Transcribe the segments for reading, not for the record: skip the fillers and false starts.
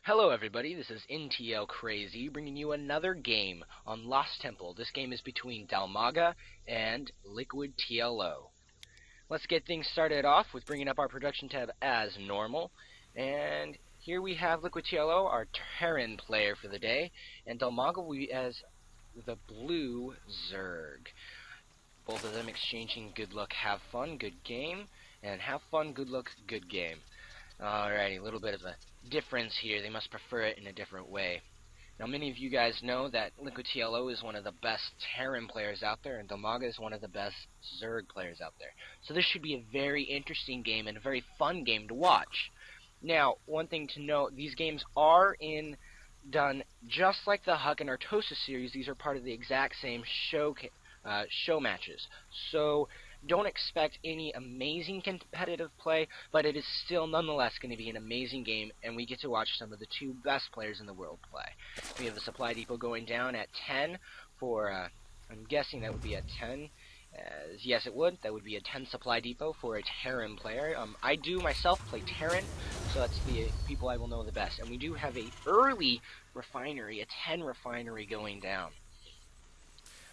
Hello everybody, this is NTLkrayZ bringing you another game on Lost Temple. This game is between DIMAGA and Liquid TLO. Let's get things started off with bringing up our production tab as normal. And here we have Liquid TLO, our Terran player for the day, and DIMAGA will be as the blue Zerg. Both of them exchanging good luck, have fun, good game, and have fun, good luck, good game. Alrighty, a little bit of a difference here. They must prefer it in a different way. Now, many of you guys know that Liquid TLO is one of the best Terran players out there, and DIMAGA is one of the best Zerg players out there. So this should be a very interesting game and a very fun game to watch. Now, one thing to note, these games are done just like the Huck and Artosis series. These are part of the exact same show matches. So don't expect any amazing competitive play, but it is still nonetheless going to be an amazing game, and we get to watch some of the two best players in the world play. We have the supply depot going down at 10 for, I'm guessing that would be at 10. Yes, it would. That would be a 10 supply depot for a Terran player. I do myself play Terran, so that's the people I will know the best. And we do have a early refinery, a 10 refinery going down.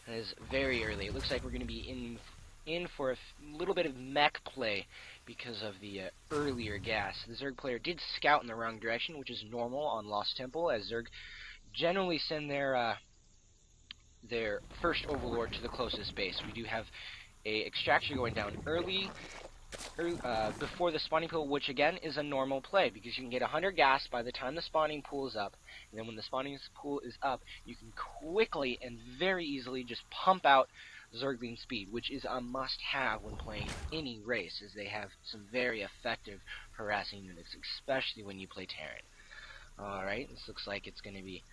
That is very early. It looks like we're going to be in for a little bit of mech play because of the earlier gas. The Zerg player did scout in the wrong direction, which is normal on Lost Temple, as Zerg generally send their first overlord to the closest base. We do have a extraction going down early before the spawning pool, which again is a normal play because you can get 100 gas by the time the spawning pool is up, and then when the spawning pool is up, you can quickly and very easily just pump out Zergling speed, which is a must-have when playing any race, as they have some very effective harassing units, especially when you play Terran. Alright, this looks like it's going to be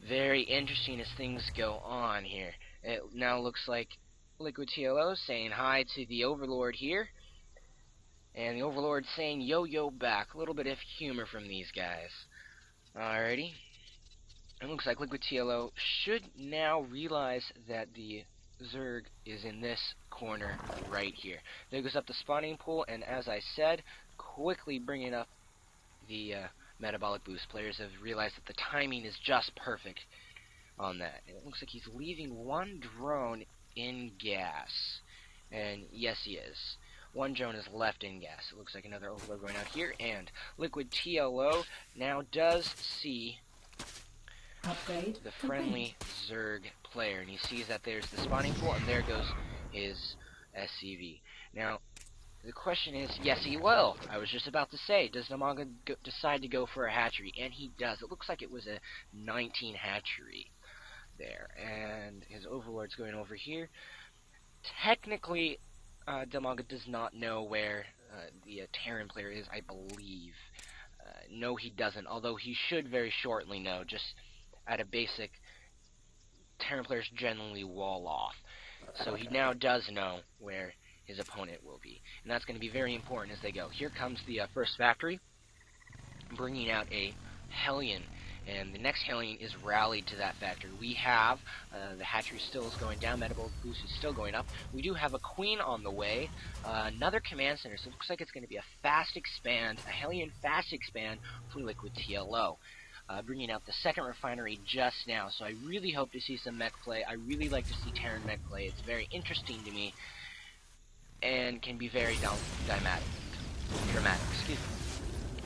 very interesting as things go on here. It now looks like Liquid TLO saying hi to the Overlord here, and the Overlord saying yo-yo back. A little bit of humor from these guys. Alrighty. It looks like Liquid TLO should now realize that the Zerg is in this corner right here. There goes up the spawning pool, and as I said, quickly bringing up the metabolic boost. Players have realized that the timing is just perfect on that. And it looks like he's leaving one drone in gas. And yes, he is. One drone is left in gas. It looks like another overload going out here, and Liquid TLO now does see the friendly Zerg player, and he sees that there's the spawning pool, and there goes his SCV. Now, the question is, yes, he will. I was just about to say, does DIMAGA decide to go for a hatchery? And he does. It looks like it was a 19 hatchery there, and his overlord's going over here. Technically, DIMAGA does not know where the Terran player is, I believe. No, he doesn't, although he should very shortly know, just at a basic, Terran players generally wall off. So he now does know where his opponent will be. And that's going to be very important as they go. Here comes the first factory, bringing out a Hellion. And the next Hellion is rallied to that factory. We have, the hatchery still is going down, metabolic boost is still going up. We do have a Queen on the way, another command center, so it looks like it's going to be a fast expand, a Hellion fast expand for Liquid TLO. Bringing out the second refinery just now, so I really hope to see some mech play. I really like to see Terran mech play. It's very interesting to me, and can be very dramatic. Excuse me.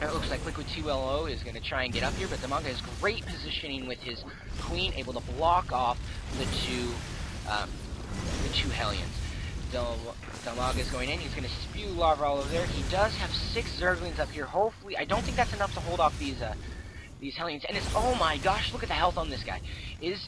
And it looks like Liquid TLO is going to try and get up here, but DIMAGA has great positioning with his Queen, able to block off the two Hellions. DIMAGA is going in. He's going to spew lava all over there. He does have 6 Zerglings up here. Hopefully, I don't think that's enough to hold off these Hellions. And it's, oh my gosh, look at the health on this guy. Is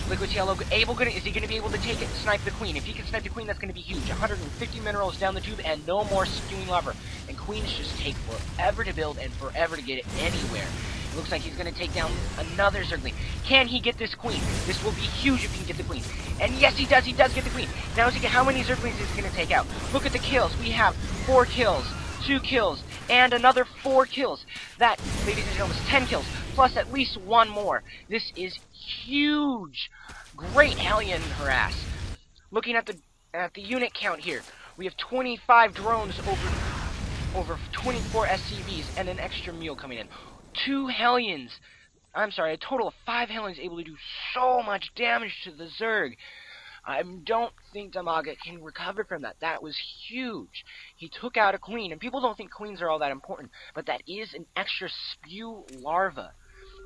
Liquid TLO is he going to be able to take it, snipe the Queen? If he can snipe the Queen, that's going to be huge. 150 minerals down the tube and no more spewing lava. And Queens just take forever to build and forever to get it anywhere. It looks like he's going to take down another Zergling. Can he get this Queen? This will be huge if he can get the Queen. And yes, he does get the Queen. Now, how many Zerglings is he going to take out? Look at the kills. We have 4 kills, 2 kills, and another 4 kills. That, ladies and gentlemen, is 10 kills, plus at least 1 more. This is huge. Great Hellion harass. Looking at the unit count here, we have 25 drones over 24 SCVs and an extra mule coming in. 2 Hellions. I'm sorry, a total of 5 Hellions able to do so much damage to the Zerg. I don't think DIMAGA can recover from that. That was huge. He took out a queen, and people don't think queens are all that important, but that is an extra spew larva.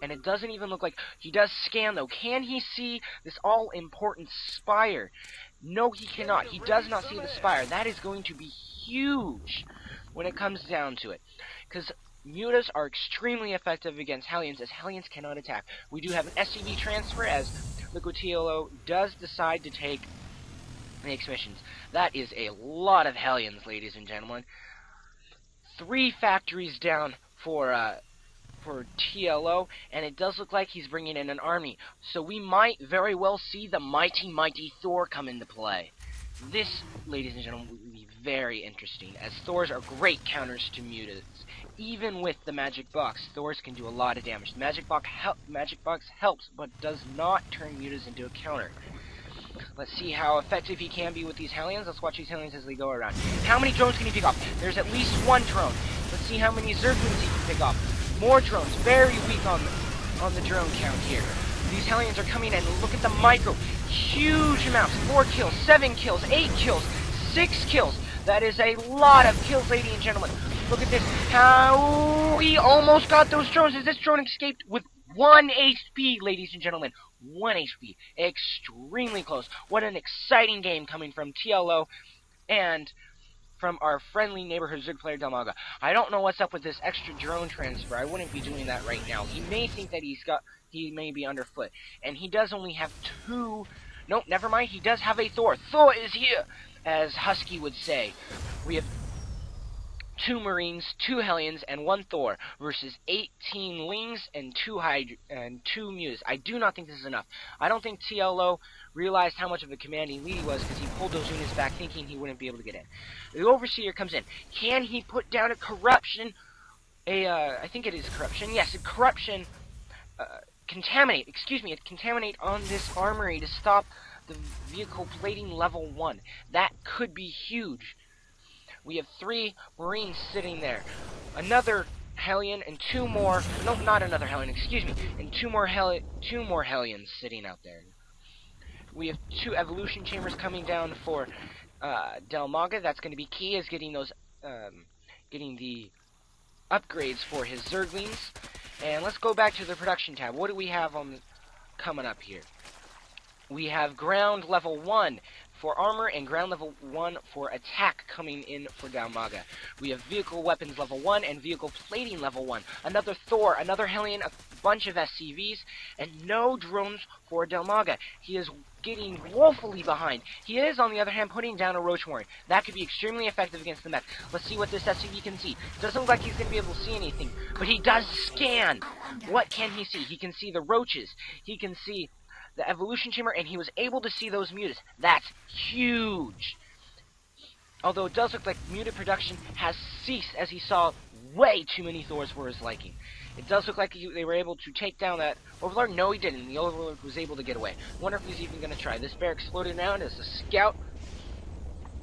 And it doesn't even look like... He does scan, though. Can he see this all-important spire? No, he cannot. He does not see the spire. That is going to be huge when it comes down to it. Because mutas are extremely effective against Hellions, as Hellions cannot attack. We do have an SCV transfer, as Liquid TLO does decide to take the exhibitions. That is a lot of Hellions, ladies and gentlemen. 3 factories down for TLO, and it does look like he's bringing in an army. So we might very well see the mighty Thor come into play. This, ladies and gentlemen, will be very interesting, as Thors are great counters to mutas. Even with the magic box, Thors can do a lot of damage. The magic box helps, but does not turn mutas into a counter. Let's see how effective he can be with these Hellions. Let's watch these Hellions as they go around. How many drones can he pick off? There's at least 1 drone. Let's see how many Zerglings he can pick off. More drones. Very weak on the drone count here. These Hellions are coming in. Look at the micro. Huge amounts. 4 kills, 7 kills, 8 kills, 6 kills. That is a lot of kills, ladies and gentlemen. Look at this. How he almost got those drones. As this drone escaped with 1 HP, ladies and gentlemen. 1 HP. Extremely close. What an exciting game coming from TLO and from our friendly neighborhood Zerg player DIMAGA. I don't know what's up with this extra drone transfer. I wouldn't be doing that right now. He may think that he may be underfoot. And he does only have 2... Nope, never mind. He does have a Thor. Thor is here, as Husky would say. We have 2 Marines, 2 Hellions, and 1 Thor versus 18 Lings and 2 Mutas. I do not think this is enough. I don't think TLO realized how much of a commanding lead he was, because he pulled those units back thinking he wouldn't be able to get in. The Overseer comes in. Can he put down a corruption? I think it is corruption. Yes, a corruption. Contaminate. Excuse me. Contaminate on this armory to stop the vehicle plating level 1. That could be huge. We have 3 Marines sitting there. Another Hellion and 2 more. No, not another Hellion. Excuse me. And 2 more Hellions sitting out there. We have 2 evolution chambers coming down for DIMAGA. That's going to be key, is getting those, getting the upgrades for his Zerglings. And let's go back to the production tab. What do we have on coming up here? We have ground level 1 for armor and ground level 1 for attack coming in for DIMAGA. We have vehicle weapons level 1 and vehicle plating level 1. Another Thor, another Hellion, a bunch of SCVs, and no drones for DIMAGA. He is getting woefully behind. He is, on the other hand, putting down a Roach Warren. That could be extremely effective against the mech. Let's see what this SCV can see. Doesn't look like he's going to be able to see anything, but he does scan. What can he see? He can see the roaches. He can see the evolution chamber, and he was able to see those mutas. That's huge. Although it does look like muta production has ceased, as he saw way too many Thors for his liking. It does look like they were able to take down that Overlord. No, he didn't. The Overlord was able to get away. Wonder if he's even going to try. This barracks floating around as the scout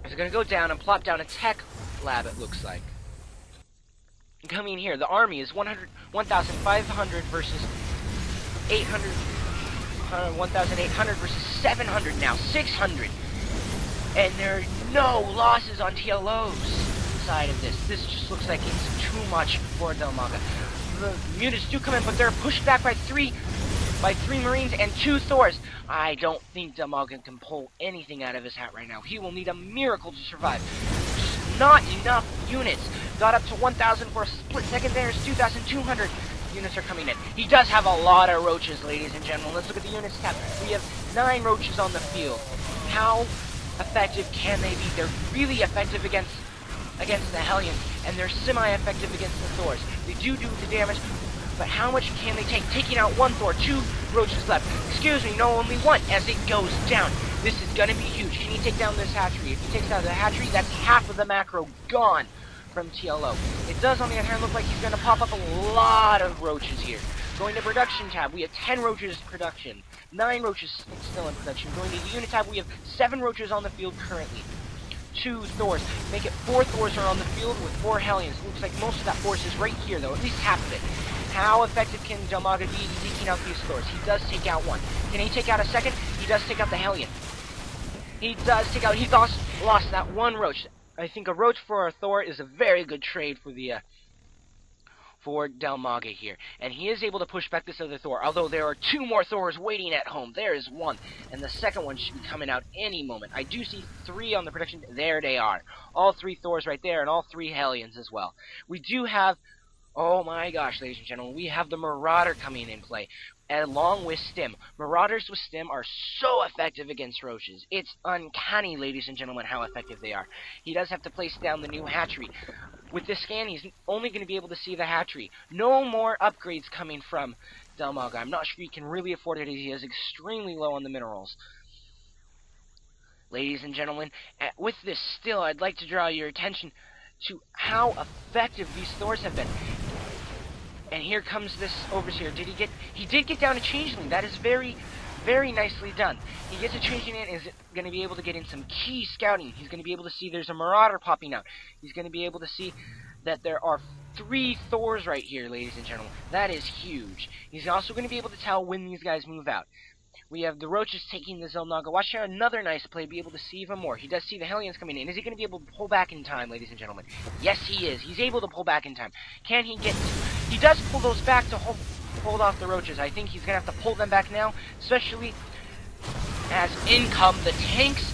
is going to go down and plop down a tech lab, it looks like. Coming here, the army is 1,500 versus 800. 1,800 versus 700 now. 600. And there are no losses on TLO's side of this. This just looks like it's too much for DIMAGA. The mutas do come in, but they're pushed back by 3 Marines and 2 Thors. I don't think DIMAGA can pull anything out of his hat right now. He will need a miracle to survive. Just not enough units. Got up to 1,000 for a split second there. It's 2,200. Units are coming in. He does have a lot of roaches, ladies and gentlemen. Let's look at the units tab. We have 9 roaches on the field. How effective can they be? They're really effective against the Hellions, and they're semi-effective against the Thors. They do the damage, but how much can they take? Taking out 1 Thor, 2 roaches left. Excuse me, no, only 1 as it goes down. This is going to be huge. Can he take down this hatchery? If he takes down the hatchery, that's half of the macro gone from TLO. It does, on the other hand, look like he's going to pop up a lot of roaches here. Going to production tab, we have 10 roaches production. 9 roaches still in production. Going to the unit tab, we have 7 roaches on the field currently. 2 Thors. Make it 4 Thors are on the field with 4 Hellions. Looks like most of that force is right here, though. At least half of it. How effective can DIMAGA be taking out these Thors? He does take out one. Can he take out a second? He does take out the Hellion. He does take out... He lost that one Roach. I think a Roach for a Thor is a very good trade for the... for DIMAGA here. And he is able to push back this other Thor. Although there are 2 more Thors waiting at home. There is one. And the second one should be coming out any moment. I do see 3 on the production. There they are. All 3 Thors right there. And all 3 Hellions as well. We do have... Oh my gosh, ladies and gentlemen. We have the Marauder coming in play. Along with Stim. Marauders with Stim are so effective against Roaches. It's uncanny, ladies and gentlemen, how effective they are. He does have to place down the new hatchery. With this scan, he's only going to be able to see the hatchery. No more upgrades coming from DIMAGA. I'm not sure he can really afford it. He is extremely low on the minerals. Ladies and gentlemen, with this still, I'd like to draw your attention to how effective these Thors have been. And here comes this Overseer. He did get down a Changeling. That is very, very nicely done. He gets a Changeling in and is going to be able to get in some key scouting. He's going to be able to see there's a Marauder popping out. He's going to be able to see that there are 3 Thors right here, ladies and gentlemen. That is huge. He's also going to be able to tell when these guys move out. We have the Roaches taking the Xel'Naga. Watch out, another nice play, be able to see even more. He does see the Hellions coming in. Is he going to be able to pull back in time, ladies and gentlemen? Yes, he is. He's able to pull back in time. Can he get... He does pull those back to hold off the Roaches. I think he's going to have to pull them back now, especially as in come the tanks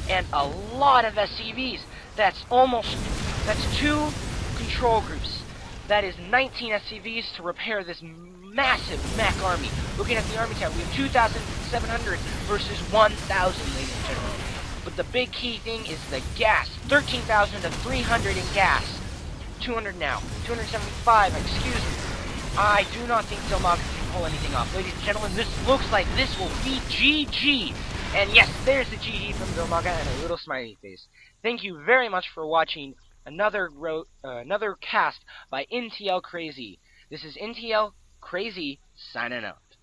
and a lot of SCVs. That's 2 control groups. That is 19 SCVs to repair this massive mech army. Looking at the army count, we have 2,700 versus 1,000, ladies and gentlemen. But the big key thing is the gas. 13,000 to 300 in gas. 200 now. 275, excuse me. I do not think DIMAGA can pull anything off. Ladies and gentlemen, this looks like this will be GG. And yes, there's the GG from DIMAGA and a little smiley face. Thank you very much for watching another cast by NTLkrayZ. This is NTLkrayZ signing out.